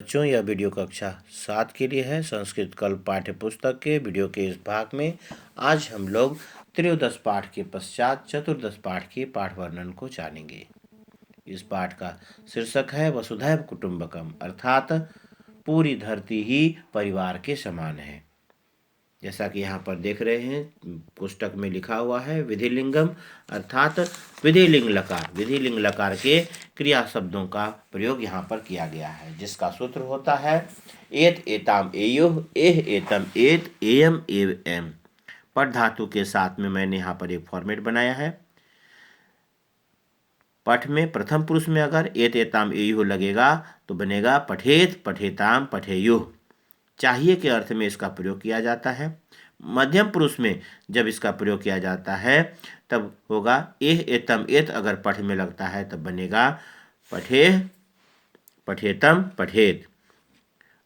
बच्चों, यह वीडियो कक्षा 7 के लिए है। संस्कृत कल्प पाठ्य पुस्तक के वीडियो के इस भाग में आज हम लोग त्रयोदश पाठ के पश्चात चतुर्दश पाठ के पाठ वर्णन को जानेंगे। इस पाठ का शीर्षक है वसुधैव कुटुंबकम, अर्थात पूरी धरती ही परिवार के समान है। जैसा कि यहाँ पर देख रहे हैं, पुस्तक में लिखा हुआ है विधिलिंगम, अर्थात विधिलिंग लकार। विधिलिंग लकार के क्रिया शब्दों का प्रयोग यहाँ पर किया गया है, जिसका सूत्र होता है एत एताम एयुः, एह एतम एत, एयम एव एम। पठ धातु के साथ में मैंने यहाँ पर एक फॉर्मेट बनाया है। पठ में प्रथम पुरुष में अगर एत एताम एयुः लगेगा तो बनेगा पठेत पठेताम पठेयुः। चाहिए के अर्थ में इसका प्रयोग किया जाता है। मध्यम पुरुष में जब इसका प्रयोग किया जाता है तब होगा एह एतम एत, अगर पठ में लगता है तब बनेगा पठेह पठेतम पठेत।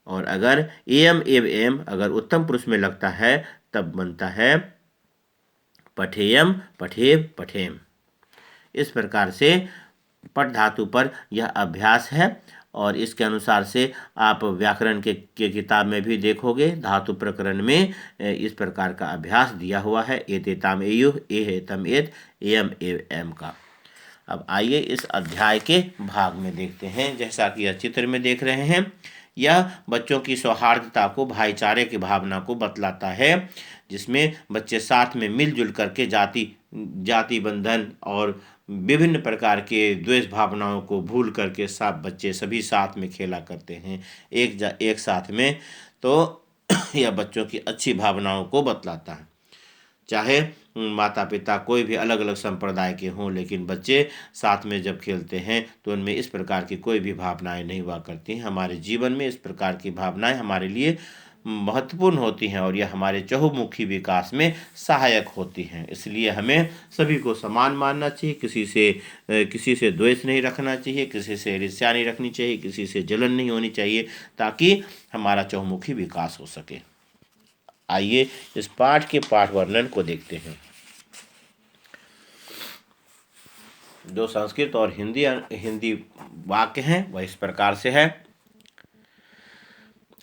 और अगर एयम एव एम अगर उत्तम पुरुष में लगता है तब बनता है पठेयम पठेव पठेम। इस प्रकार से पठ धातु पर यह अभ्यास है और इसके अनुसार से आप व्याकरण के किताब में भी देखोगे, धातु प्रकरण में इस प्रकार का अभ्यास दिया हुआ है, एतेताम एयुः, एह एतम एत, एयम एव एम का। अब आइए इस अध्याय के भाग में देखते हैं। जैसा कि यह चित्र में देख रहे हैं, यह बच्चों की सौहार्दता को, भाईचारे की भावना को बतलाता है, जिसमें बच्चे साथ में मिलजुल करके जाति बंधन और विभिन्न प्रकार के द्वेष भावनाओं को भूल करके सब बच्चे सभी साथ में खेला करते हैं एक साथ में। तो यह बच्चों की अच्छी भावनाओं को बतलाता है। चाहे माता पिता कोई भी अलग अलग संप्रदाय के हों, लेकिन बच्चे साथ में जब खेलते हैं तो उनमें इस प्रकार की कोई भी भावनाएं नहीं हुआ करती हैं। हमारे जीवन में इस प्रकार की भावनाएं हमारे लिए महत्वपूर्ण होती हैं और यह हमारे चहुमुखी विकास में सहायक होती हैं। इसलिए हमें सभी को समान मानना चाहिए, किसी से द्वेष नहीं रखना चाहिए, किसी से ईर्ष्या नहीं रखनी चाहिए, किसी से जलन नहीं होनी चाहिए, ताकि हमारा चहुमुखी विकास हो सके। आइए इस पाठ के पाठ वर्णन को देखते हैं। जो संस्कृत और हिंदी वाक्य हैं वह इस प्रकार से है।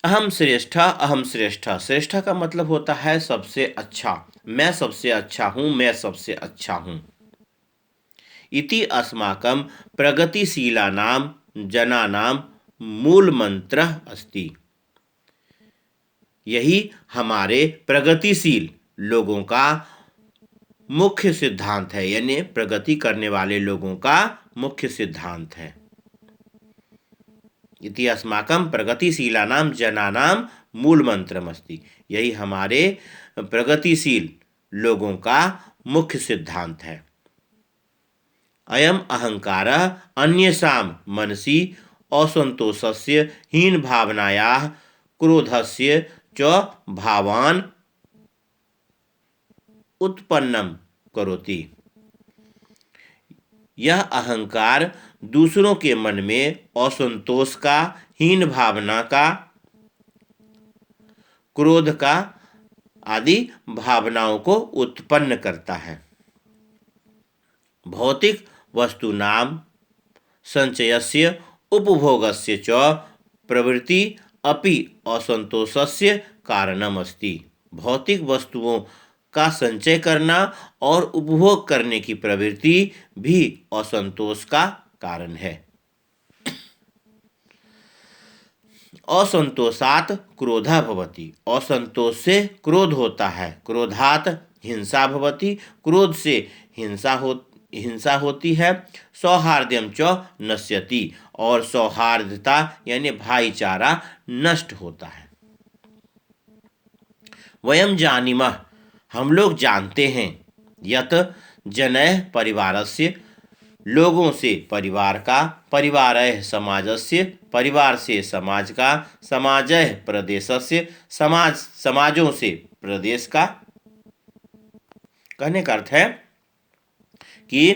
अहम श्रेष्ठ, अहम श्रेष्ठ। श्रेष्ठ का मतलब होता है सबसे अच्छा, मैं सबसे अच्छा हूं, मैं सबसे अच्छा हूं। इति अस्माकं प्रगतिशीलानां जनानां मूल मंत्र अस्ति। यही हमारे प्रगतिशील लोगों का मुख्य सिद्धांत है, यानी प्रगति करने वाले लोगों का मुख्य सिद्धांत है। इति अस्माकं प्रगतिशीलानां जनानां मूल मंत्रमस्ति। यही हमारे प्रगतिशील लोगों का मुख्य सिद्धांत है। अयम अहंकारः अन्येषां मनसि असंतोषस्य हीन भावनायाः क्रोधस्य च भावान् उत्पन्नं करोति। यह अहंकार दूसरों के मन में असंतोष का, हीन भावना का, क्रोध का आदि भावनाओं को उत्पन्न करता है। भौतिक वस्तूनां संचयस्य उपभोगस्य च प्रवृत्ति अपि असंतोषस्य कारणमस्ति। भौतिक वस्तुओं का संचय करना और उपभोग करने की प्रवृत्ति भी असंतोष का कारण है। असंतोषात् क्रोधः भवति। असंतोष से क्रोध होता है। क्रोधात् हिंसा भवति। क्रोध से हिंसा होती है। सौहार्द्यं च नश्यति। और सौहार्दता यानी भाईचारा नष्ट होता है। वयं जानीमः, हम लोग जानते हैं, यत जनैः परिवारस्य, लोगों से परिवार का, परिवारैः समाजस्य, परिवार से समाज का, समाजैः प्रदेशस्य, समाजों से प्रदेश का। कहने का अर्थ है कि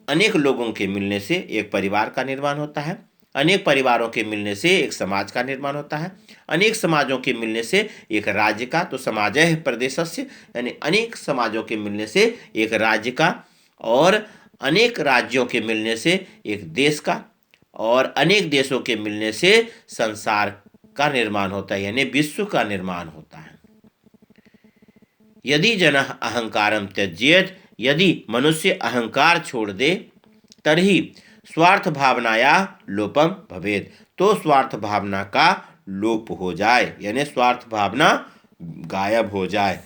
अनेक लोगों के मिलने से एक परिवार का निर्माण होता है, अनेक परिवारों के मिलने से एक समाज का निर्माण होता है, अनेक समाजों के मिलने से एक राज्य का, तो समाजैः प्रदेशस्य यानी अनेक समाजों के मिलने से एक राज्य का, और अनेक राज्यों के मिलने से एक देश का, और अनेक देशों के मिलने से संसार का निर्माण होता है, यानी विश्व का निर्माण होता है। यदि जनः अहंकारं त्यज्येत, यदि मनुष्य अहंकार छोड़ दे, तर्हि स्वार्थ भावनाया लोपम भवेत, तो स्वार्थ भावना का लोप हो जाए, यानी स्वार्थ भावना गायब हो जाए।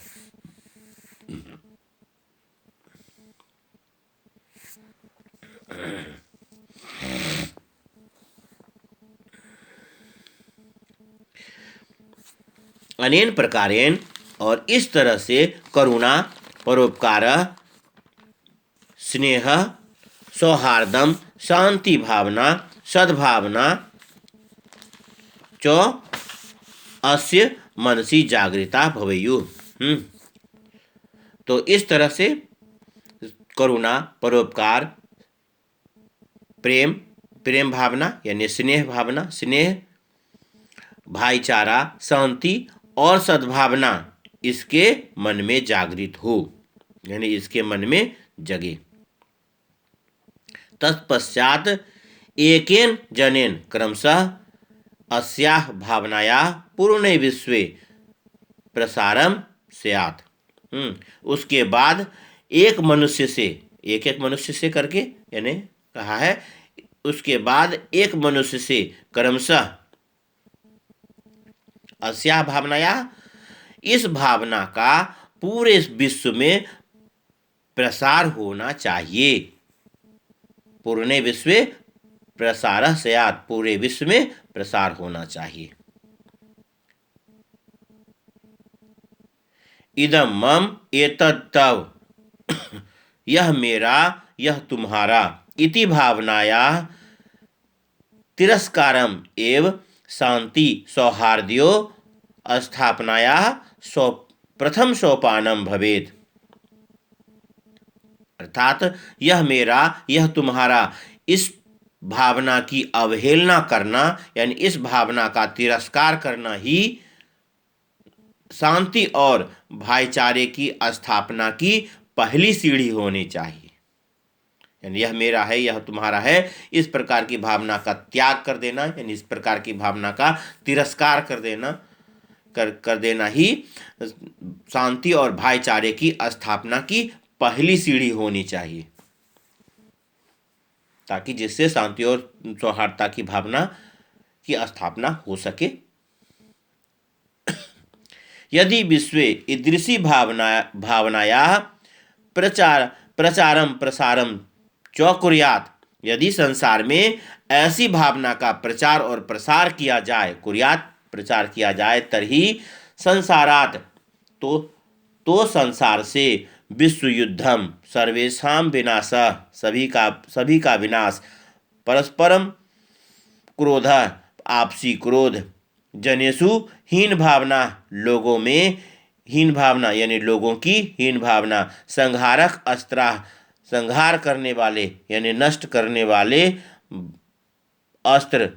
अनेन प्रकारेण, और इस तरह से करुणा, परोपकार, स्नेह, सौहार्दम, शांति भावना, सद्भावना च अस्य मनसी जागृता भवेयु। तो इस तरह से करुणा, परोपकार, प्रेम, प्रेम भावना यानी स्नेह भावना, स्नेह, भाईचारा, शांति और सद्भावना इसके मन में जागृत हो, यानी इसके मन में जगे। तत्पश्चात एकेन जनेन क्रमशः अस्याः भावनायाः पूर्णे विश्वे प्रसारम स्यात्। उसके बाद एक मनुष्य से, एक एक मनुष्य से करके यानी कहा है, उसके बाद एक मनुष्य से क्रमशः अस्या भावनाया, इस भावना का पूरे विश्व में प्रसार होना चाहिए। पूर्णे विश्वे प्रसारः स्यात्, पूरे विश्व में प्रसार होना चाहिए। इदं मम एतत् तव, यह मेरा यह तुम्हारा, इति भावनायाः तिरस्कारम एव शांति सौहार्द्यो स्थापनायाः प्रथम सोपानम भवेत्। अर्थात यह मेरा यह तुम्हारा, इस भावना की अवहेलना करना यानी इस भावना का तिरस्कार करना ही शांति और भाईचारे की स्थापना की पहली सीढ़ी होनी चाहिए। यानी यह मेरा है यह तुम्हारा है, इस प्रकार की भावना का त्याग कर देना, यानी इस प्रकार की भावना का तिरस्कार कर देना ही शांति और भाईचारे की स्थापना की पहली सीढ़ी होनी चाहिए, ताकि जिससे शांति और सौहार्दता की भावना की स्थापना हो सके। यदि विश्वे ईदृशी भावनाया प्रचारम प्रसारम च कुर्यात्, यदि संसार में ऐसी भावना का प्रचार और प्रसार किया जाए, कुर्यात् प्रचार किया जाए, तर्हि संसारात्, तो संसार से विश्व युद्धम सर्वेषां विनाशः, सभी का विनाश, परस्परम क्रोध, आपसी क्रोध, जनेषु हीन भावना, लोगों में हीन भावना यानी लोगों की हीन भावना, संहारक अस्त्रा, संहार करने वाले यानी नष्ट करने वाले अस्त्र,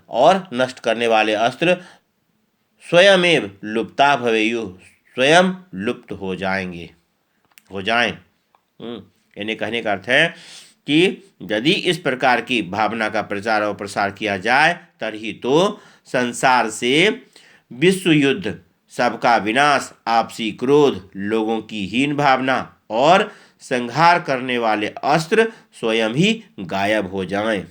और नष्ट करने वाले अस्त्र स्वयमेव लुप्ता भवेयु, स्वयं लुप्त हो जाएं। यानी कहने का अर्थ है कि यदि इस प्रकार की भावना का प्रचार और प्रसार किया जाए, तभी तो संसार से विश्व युद्ध, सबका विनाश, आपसी क्रोध, लोगों की हीन भावना और संहार करने वाले अस्त्र स्वयं ही गायब हो जाएं।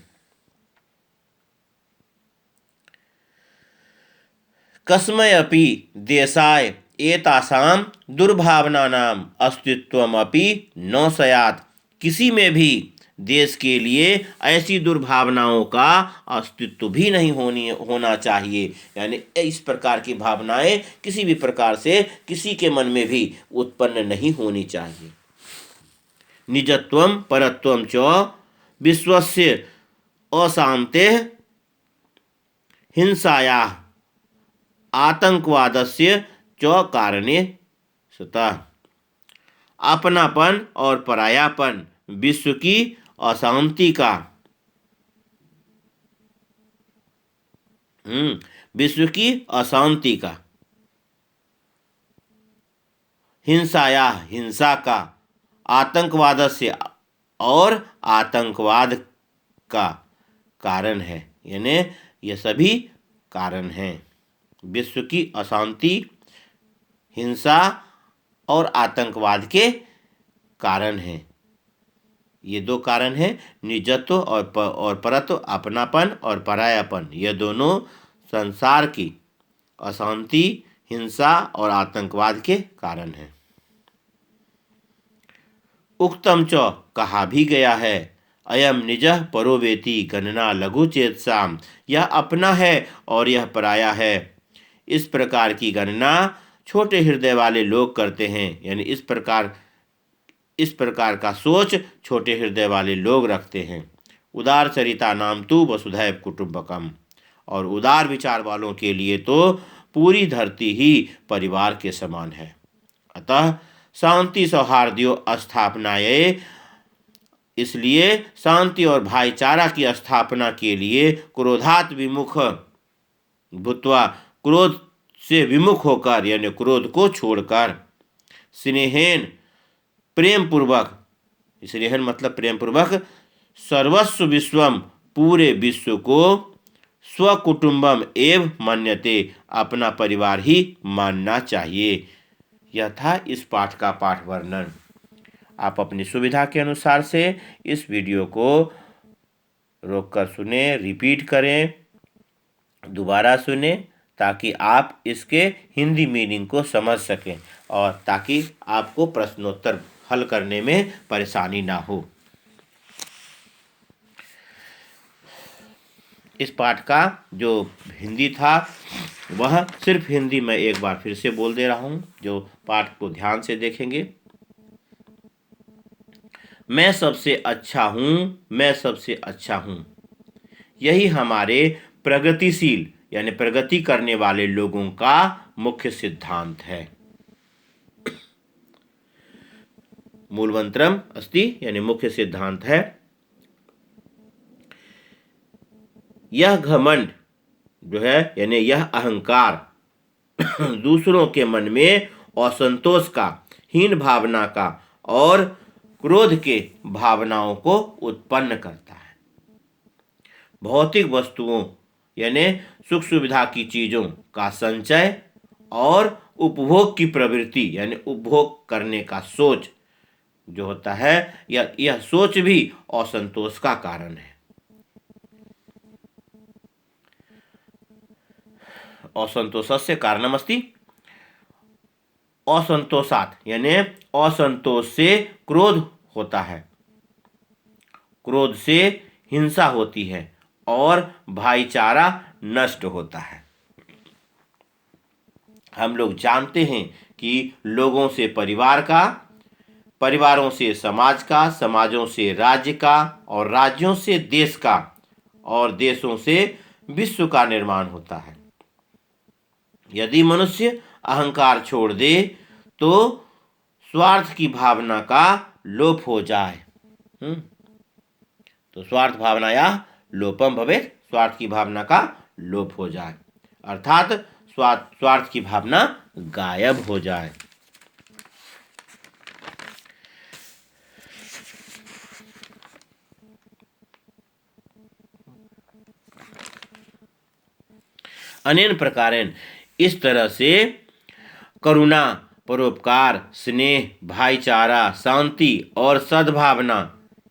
कस्मैपि देशाय एतासां दुर्भावनानां अस्तित्वमपि न स्यात्, किसी में भी देश के लिए ऐसी दुर्भावनाओं का अस्तित्व भी नहीं होना चाहिए। यानी इस प्रकार की भावनाएं किसी भी प्रकार से किसी के मन में भी उत्पन्न नहीं होनी चाहिए। निजत्वं परत्वं च विश्वस्य अशान्तेः हिंसायाः आतंकवादस्य च कारणे सतः, अपनापन और परायापन विश्व की अशांति का, विश्व की अशांति का, हिंसा का, आतंकवाद से और आतंकवाद का कारण है, यानी ये सभी कारण हैं। विश्व की अशांति, हिंसा और आतंकवाद के कारण हैं। ये दो कारण हैं, निजत्व और परत्व, अपनापन और परायापन। ये दोनों संसार की अशांति, हिंसा और आतंकवाद के कारण हैं। उक्तम च, कहा भी गया है, अयम निजः परो वेति गणना लघु चेतसाम, यह अपना है और यह पराया है। इस प्रकार की गणना छोटे हृदय वाले लोग करते हैं, यानी इस प्रकार का सोच छोटे हृदय वाले लोग रखते हैं। उदार चरिता नाम तु वसुधैव कुटुंबकम, और उदार विचार वालों के लिए तो पूरी धरती ही परिवार के समान है। अतः शांति सौहार्द्यो स्थापनाये, इसलिए शांति और भाईचारा की स्थापना के लिए क्रोधात विमुख भूत्वा, क्रोध से विमुख होकर, यानी क्रोध को छोड़कर, स्नेहेन प्रेम पूर्वक, स्नेहन मतलब प्रेम पूर्वक, सर्वस्व विश्वम, पूरे विश्व को, स्वकुटुंबम एव मन्यते, अपना परिवार ही मानना चाहिए। यह था इस पाठ का पाठ वर्णन। आप अपनी सुविधा के अनुसार से इस वीडियो को रोककर सुने, रिपीट करें, दोबारा सुने, ताकि आप इसके हिंदी मीनिंग को समझ सकें और ताकि आपको प्रश्नोत्तर हल करने में परेशानी ना हो। इस पाठ का जो हिंदी था वह सिर्फ हिंदी मैं एक बार फिर से बोल दे रहा हूँ, जो पाठ को ध्यान से देखेंगे। मैं सबसे अच्छा हूँ, मैं सबसे अच्छा हूँ, यही हमारे प्रगतिशील यानी प्रगति करने वाले लोगों का मुख्य सिद्धांत है। मूलमंत्रम अस्ति, यानी मुख्य सिद्धांत है। यह घमंड जो है, यानी यह अहंकार दूसरों के मन में असंतोष का, हीन भावना का और क्रोध के भावनाओं को उत्पन्न करता है। भौतिक वस्तुओं यानी सुख सुविधा की चीजों का संचय और उपभोग की प्रवृत्ति यानी उपभोग करने का सोच जो होता है, यह सोच भी असंतोष का कारण है। असंतोषस्य कारणमस्ति, असंतोषात यानी असंतोष से क्रोध होता है, क्रोध से हिंसा होती है और भाईचारा नष्ट होता है। हम लोग जानते हैं कि लोगों से परिवार का, परिवारों से समाज का, समाजों से राज्य का और राज्यों से देश का और देशों से विश्व का निर्माण होता है। यदि मनुष्य अहंकार छोड़ दे तो स्वार्थ की भावना का लोप हो जाए। तो स्वार्थ भावनाया लोपम भवेत्, स्वार्थ की भावना का लोप हो जाए, अर्थात स्वार्थ की भावना गायब हो जाए। अनेन प्रकारेण, इस तरह से करुणा, परोपकार, स्नेह, भाईचारा, शांति और सद्भावना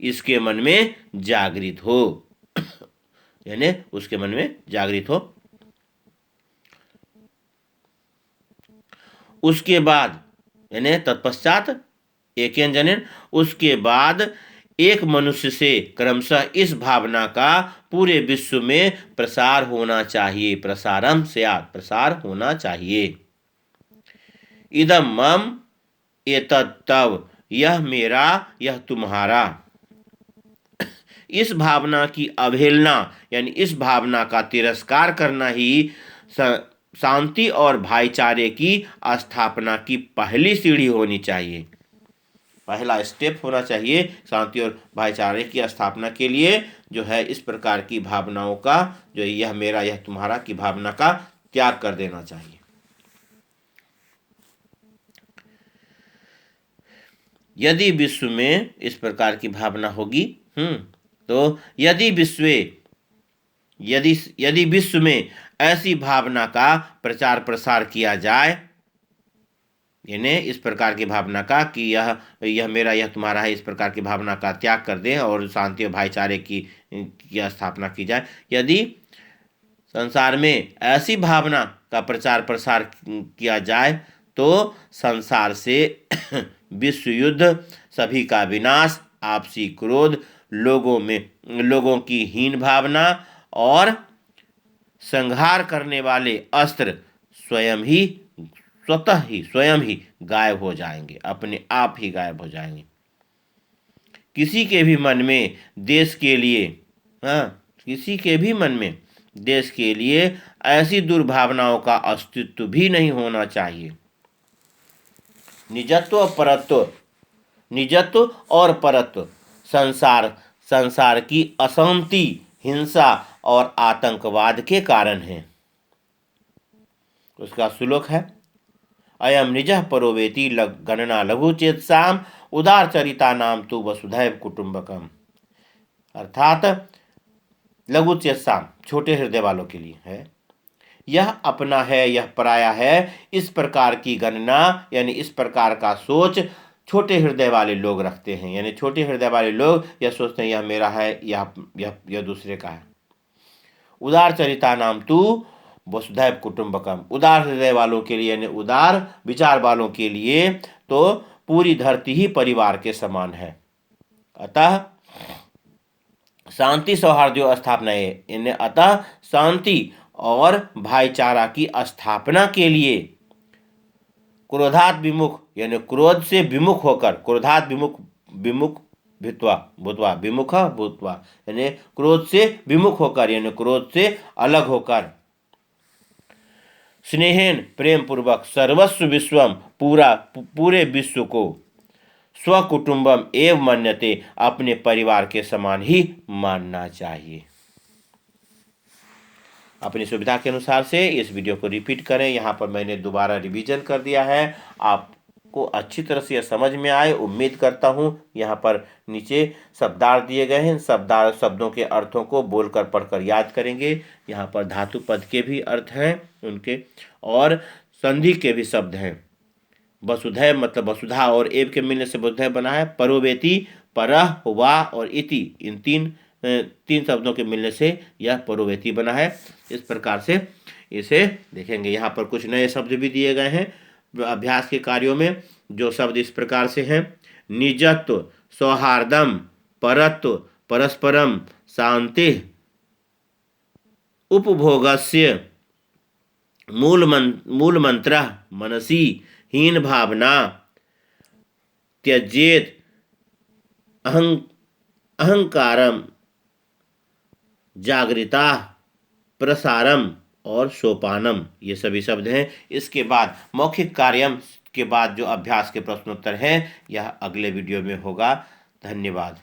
इसके मन में जागृत हो, यानी उसके मन में जागृत हो। उसके बाद यानी तत्पश्चात एकेन जनेन, उसके बाद एक मनुष्य से क्रमशः इस भावना का पूरे विश्व में प्रसार होना चाहिए, प्रसारम स्यात्, प्रसार होना चाहिए। इदम मम एतत् तव, यह मेरा यह तुम्हारा। इस भावना की अवहेलना यानी इस भावना का तिरस्कार करना ही शांति और भाईचारे की स्थापना की पहली सीढ़ी होनी चाहिए, पहला स्टेप होना चाहिए शांति और भाईचारे की स्थापना के लिए, जो है इस प्रकार की भावनाओं का, जो यह मेरा यह तुम्हारा की भावना का त्याग कर देना चाहिए। यदि विश्व में इस प्रकार की भावना होगी तो यदि विश्वे यदि यदि विश्व में ऐसी भावना का प्रचार प्रसार किया जाए, यानी इस प्रकार की भावना का कि यह मेरा यह तुम्हारा है, इस प्रकार की भावना का त्याग कर दें और शांति और भाईचारे की स्थापना की जाए। यदि संसार में ऐसी भावना का प्रचार प्रसार किया जाए तो संसार से विश्व युद्ध, सभी का विनाश, आपसी क्रोध, लोगों की हीन भावना और संहार करने वाले अस्त्र स्वयं ही गायब हो जाएंगे, अपने आप ही गायब हो जाएंगे। किसी के भी मन में देश के लिए किसी के भी मन में देश के लिए ऐसी दुर्भावनाओं का अस्तित्व भी नहीं होना चाहिए। निजत्व और परत्व संसार की अशांति, हिंसा और आतंकवाद के कारण है। उसका श्लोक है, अयम निजः परोवेति गणना लघु चेतसाम उदार चरिता नाम तु वसुधैव कुटुंबकम। अर्थात लघु चेतसाम छोटे हृदय वालों के लिए है, यह अपना है यह पराया है, इस प्रकार की गणना यानी इस प्रकार का सोच छोटे हृदय वाले लोग रखते हैं। यानी छोटे हृदय वाले लोग यह सोचते हैं यह मेरा है, यह दूसरे का है। उदार चरिता नाम तु वसुधैव कुटुंबकम, उदार हृदय वालों के लिए यानी उदार विचार वालों के लिए तो पूरी धरती ही परिवार के समान है। अतः शांति सौहार्द स्थापना है, अतः शांति और भाईचारा की स्थापना के लिए क्रोधात विमुख यानी क्रोध से विमुख होकर, क्रोधात विमुख भूत्वा यानी क्रोध से विमुख होकर यानी क्रोध से अलग होकर, स्नेहेन प्रेम पूर्वक सर्वस्व विश्वम पूरे विश्व को स्वकुटुंबम एवं मन्यते अपने परिवार के समान ही मानना चाहिए। अपनी सुविधा के अनुसार से इस वीडियो को रिपीट करें। यहाँ पर मैंने दोबारा रिवीजन कर दिया है, आपको अच्छी तरह से यह समझ में आए उम्मीद करता हूँ। यहाँ पर नीचे शब्दार्थ दिए गए हैं, शब्दों के अर्थों को बोलकर पढ़कर याद करेंगे। यहाँ पर धातु पद के भी अर्थ हैं उनके, और संधि के भी शब्द हैं। वसुधैव मतलब वसुधा और एव के मिलने से वसुधैव बना है। परोवेति, परह, वा और इति, इन तीन शब्दों के मिलने से यह परोवेति बना है। इस प्रकार से इसे देखेंगे। यहाँ पर कुछ नए शब्द भी दिए गए हैं अभ्यास के कार्यों में, जो शब्द इस प्रकार से हैं, निजत्व, सौहार्दम, परत्व, परस्परम, शांति, उपभोगस्य, मूल मंत्र, मनसी, हीन भावना, त्यजेत, अहंकारम, जागृता, प्रसारम और सोपानम, ये सभी शब्द हैं। इसके बाद मौखिक कार्यम के बाद जो अभ्यास के प्रश्नोत्तर हैं यह अगले वीडियो में होगा। धन्यवाद।